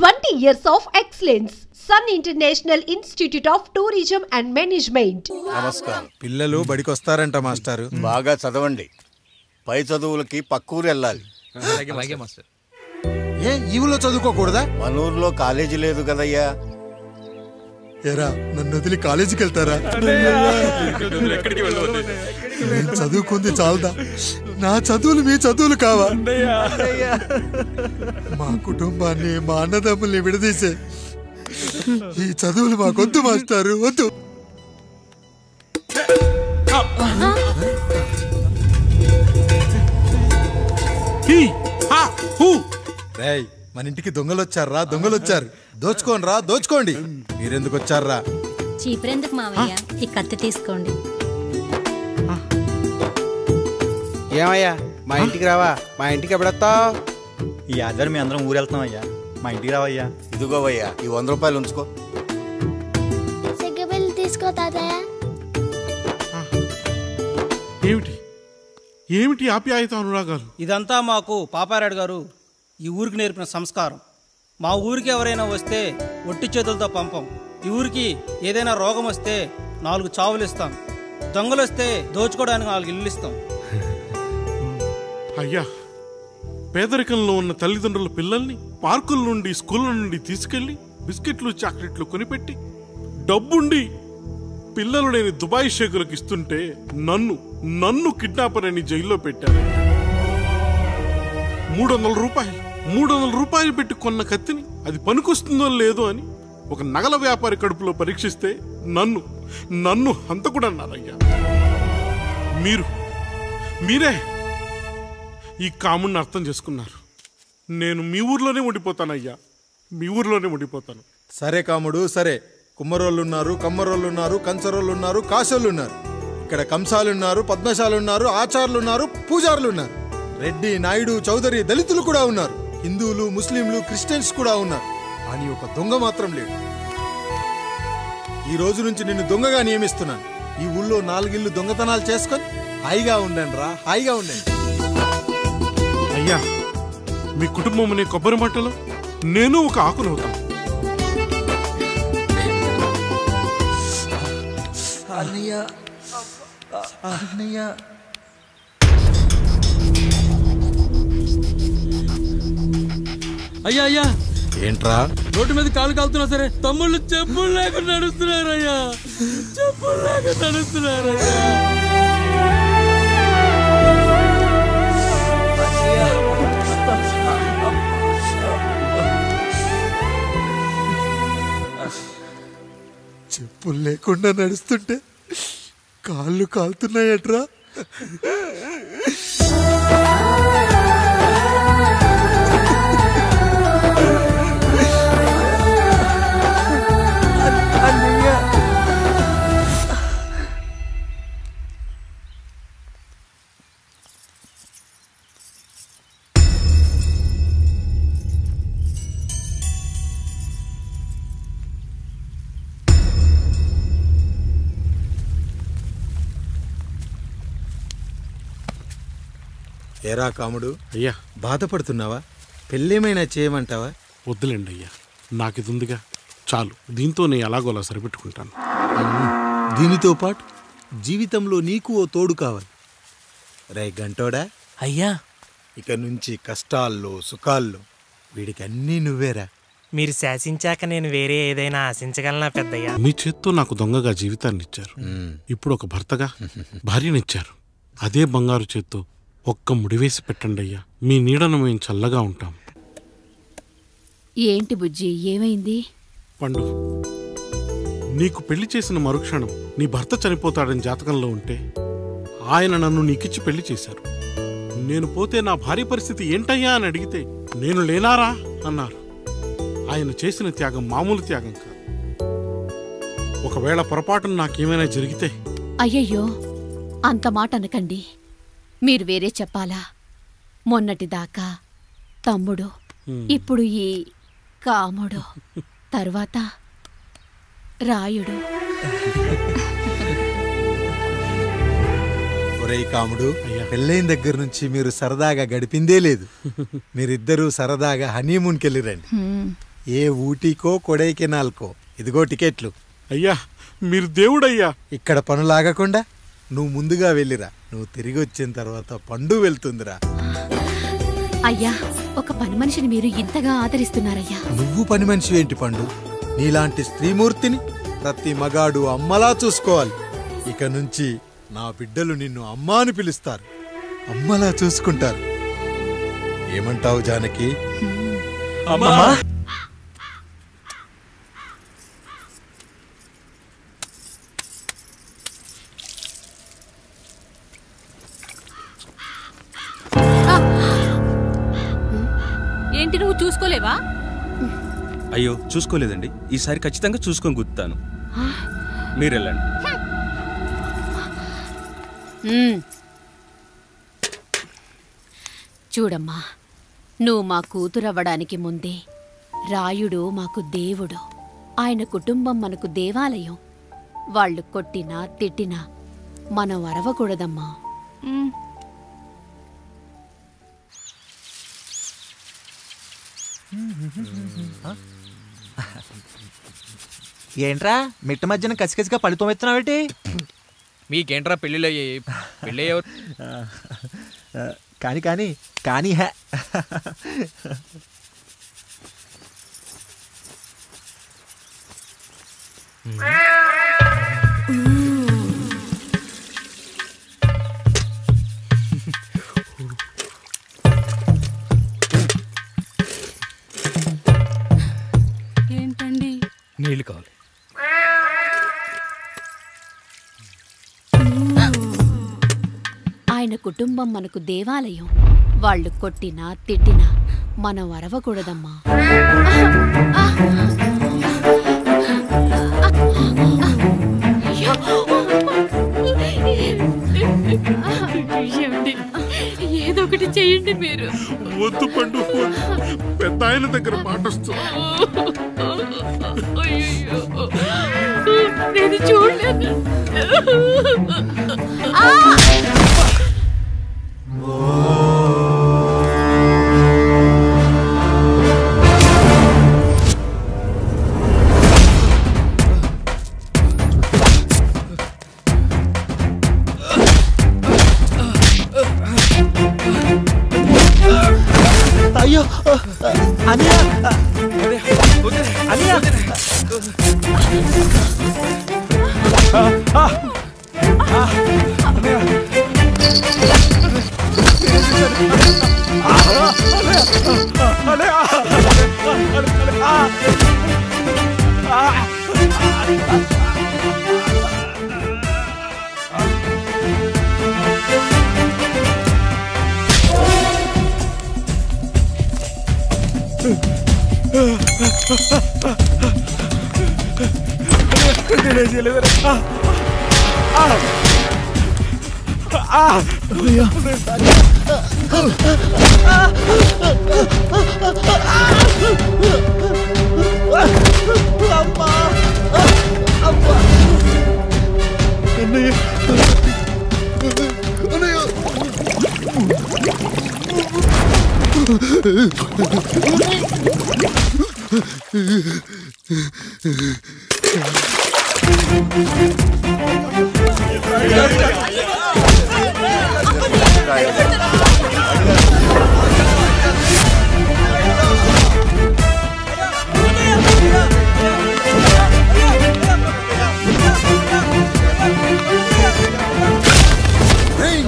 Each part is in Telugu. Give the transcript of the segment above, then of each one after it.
20 years of excellence. Sun International Institute of Tourism and Management. నమస్కారం. పిల్లలు బడికి వస్తారంట మాస్టారు. బాగా చదవండి. పై చదువులకి పక్కూరు వెళ్ళాలి. ఏ ఈ ఊళ్ళో చదువుకోకూడదా? మన ఊర్లో కాలేజీ లేదు కదయ్యా. ఏరా నన్ను వదిలి కాలేజీకి వెళ్తారా? నేను చదువుకుంది చాలదా? నా చదువులు మీ చదువులు కావా? మా కుటుంబాన్ని మా అన్నదమ్ముల్ని విడదీసే ఈ చదువులు మాకొద్దు మాస్టారు, వద్దు. మన ఇంటికి దొంగలు వచ్చారా? దొంగలు వచ్చారు. దోచుకోండి రా, దోచుకోండి. మీరెందుకు వచ్చారా? చీపురెందుకు మావయ్య, ఈ కత్తి తీసుకోండి. ఏమయ్యా మా ఇంటికి రావా? మా ఇంటికి ఎప్పుడొస్తావు? ఈ ఆధారం మీ అందరం ఊరెళ్తాం అయ్యా, మా ఇంటికి రావయ్యా. ఇదిగోవయ్యా ఈ 100 రూపాయలు ఉంచుకో. తీసుకో తాతయ్య. ఏమిటి ఏమిటి ఆప్యాయత అనురాగాలు? ఇదంతా మాకు పాపారాయుడు గారు ఈ ఊరికి నేర్పిన సంస్కారం. మా ఊరికి ఎవరైనా వస్తే ఒట్టి చేతులతో పంపం. ఈ ఊరికి ఏదైనా రోగం వస్తే 4 చావులు ఇస్తాం. దొంగలు వస్తే దోచుకోవడానికి 4 ఇల్లు ఇస్తాం. అయ్యా, పేదరికంలో ఉన్న తల్లిదండ్రుల పిల్లల్ని పార్కుల నుండి స్కూళ్ళ నుండి తీసుకెళ్లి బిస్కెట్లు చాక్లెట్లు కొనిపెట్టి డబ్బుండి పిల్లలు లేని దుబాయ్ షేకులకు ఇస్తుంటే నన్ను కిడ్నాపర్ అని జైల్లో పెట్టారు. 300 రూపాయలు పెట్టి కొన్న కత్తిని అది పనికొస్తుందో లేదో అని ఒక నగల వ్యాపారి కడుపులో పరీక్షిస్తే నన్ను హంతకుడన్నారయ్యా. మీరే ఈ కాముడిని అర్థం చేసుకున్నారు. నేను మీ ఊర్లోనే ఉండిపోతానయ్యా, మీ ఊర్లోనే ఉండిపోతాను. సరే కాముడు సరే. కుమ్మరోళ్ళున్నారు, కమ్మరోళ్ళున్నారు, కంచరోళ్ళున్నారు, కాశోళ్ళున్నారు. ఇక్కడ కంసాలున్నారు, పద్మశాలున్నారు, ఆచార్యులున్నారు, పూజారులున్నారు. రెడ్డి, నాయుడు, చౌదరి, దళితులు కూడా ఉన్నారు. హిందువులు, ముస్లింలు, క్రిస్టియన్స్ కూడా ఉన్నారు. అని ఒక దొంగ మాత్రం లేడు. ఈ రోజు నుంచి నిన్ను దొంగగా నియమిస్తున్నాను. ఈ ఊళ్ళో 4 ఇళ్ళు దొంగతనాలు చేసుకొని హాయిగా ఉండండి రా, హాయిగా ఉండండి. అయ్యా, మీ కుటుంబం అనే కొబ్బరి మట్టలో నేను ఒక ఆకునవుతాను. అయ్యా అయ్యా, ఏంట్రా రోడ్డు మీద కాలు కాలుతున్నా సరే తమ్ముళ్ళు చెప్పులు లేకుండా నడుస్తున్నారయ్యా, చెప్పులు లేకుండా నడుస్తున్నారయ్యా. చెప్పులు లేకుండా నడుస్తుంటే కాళ్ళు కాలుతున్నాయట్రా. ఏరా కాముడు, అయ్యా బాధపడుతున్నావా? పెళ్ళేమైనా చేయమంటావా? వద్దులేండి అయ్యా, నాకిది ఉందిగా చాలు. దీంతో నేను ఎలాగోలా సరిపెట్టుకుంటాను. దీనితో పాటు జీవితంలో నీకు ఓ తోడు కావాలి. రే గంటోడా అయ్యా, ఇక నుంచి కష్టాల్లో సుఖాల్లో వీడికి అన్నీ నువ్వేరా. మీరు శాసించాక నేను వేరే ఏదైనా ఆశించగలనా పెద్దయ్యా? మీ చేత్తో నాకు దొంగగా జీవితాన్ని ఇచ్చారు. ఇప్పుడు ఒక భర్తగా భార్యనిచ్చారు. అదే బంగారు చేత్తో ఒక్క ముడివేసి పెట్టండి అయ్యా. మీ నీడను మేము చల్లగా ఉంటాం. ఏంటి బుజ్జి, ఏమైంది? పండు, నీకు పెళ్లి చేసిన మరుక్షణం నీ భర్త చనిపోతాడని జాతకంలో ఉంటే ఆయన నన్ను నీకిచ్చి పెళ్లి చేశారు. నేను పోతే నా భార్య పరిస్థితి ఏంటయ్యా అని అడిగితే నేను లేనారా అన్నారు. ఆయన చేసిన త్యాగం మామూలు త్యాగం కాదు. ఒకవేళ పొరపాటున నాకేమైనా జరిగితే? అయ్యయ్యో, అంత మాట అనకండి. మీరు వేరే చెప్పాలా? మొన్నటిదాకా తమ్ముడు, ఇప్పుడు ఈ కాముడు, తర్వాత రాయుడు. ఒరేయ్ కాముడు, పెళ్ళైన దగ్గర నుంచి మీరు సరదాగా గడిపిందే లేదు. మీరిద్దరూ సరదాగా హనీమూన్కి వెళ్ళిరండి. ఏ ఊటీకో కొడైకెనాల్కో. ఇదిగో టికెట్లు. అయ్యా మీరు దేవుడయ్యా. ఇక్కడ పనులాగకుండా నువ్వు ముందుగా వెళ్ళిరా. నువ్వు తిరిగి వచ్చిన తర్వాత పండు వెళ్తుందిరా. అయ్యా, ఒక పని మనిషిని మీరు ఇంతగా ఆదరిస్తున్నారయ్యా. నువ్వు పని మనిషి ఏంటి పండు? నీలాంటి స్త్రీమూర్తిని ప్రతి మగాడు అమ్మలా చూసుకోవాలి. ఇక నుంచి నా బిడ్డలు నిన్ను అమ్మా అని పిలుస్తారు, అమ్మలా చూసుకుంటారు. ఏమంటావు జానకి? అమ్మా. ఏంటి, నువ్వు చూసుకోలేవా? అయ్యో చూసుకోలేదండి. ఈసారి ఖచ్చితంగా చూసుకొని గుర్తాను. మీరు వెళ్ళండి. చూడమ్మా, నువ్వు మా కూతురవ్వడానికి ముందే రాయుడు మాకు దేవుడు. ఆయన కుటుంబం మనకు దేవాలయం. వాళ్ళు కొట్టినా తిట్టినా మనం అరవకూడదమ్మా. ఏంట్రా మిట్ట మధ్యన కసికసిగా పడుతోమెత్తున్నావేటి? మీకేంట్రా పెళ్ళిళ్ళయ్యి? పెళ్ళయ్యేవారు కానీ కానీ కానీ హే ఏంటండి? నీళ్ళు కావాలి. ఆయన కుటుంబం మనకు దేవాలయం. వాళ్ళు కొట్టినా తిట్టినా మనం అరవకూడదమ్మా. ఏదో ఒకటి చెయ్యండి మీరు. వద్దు పండు, పెద్ద ఆయన దగ్గర మాటొస్తూ. నేను చూడలేదు. అయ్యో అనియా, అనియా.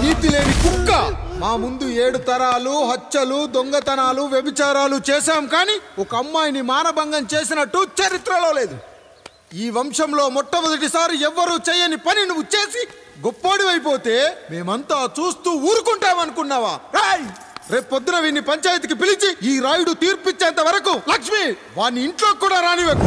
నీతి లేని కుక్క, మా ముందు 7 తరాలు హత్యలు, దొంగతనాలు, వ్యభిచారాలు చేశాం, కానీ ఒక అమ్మాయిని మానభంగం చేసినట్టు చరిత్రలో లేదు. ఈ వంశంలో మొట్టమొదటిసారి ఎవ్వరూ చేయని పని నువ్వు చేసి గొప్పోడివైపోతే మేమంతా చూస్తూ ఊరుకుంటామనుకున్నావా? రేపు పొద్దున వీడిని పంచాయతీకి పిలిచి ఈ రాయుడు తీర్పిచ్చేంత వరకు లక్ష్మి వాడిని ఇంట్లో కూడా రానివ్వకు.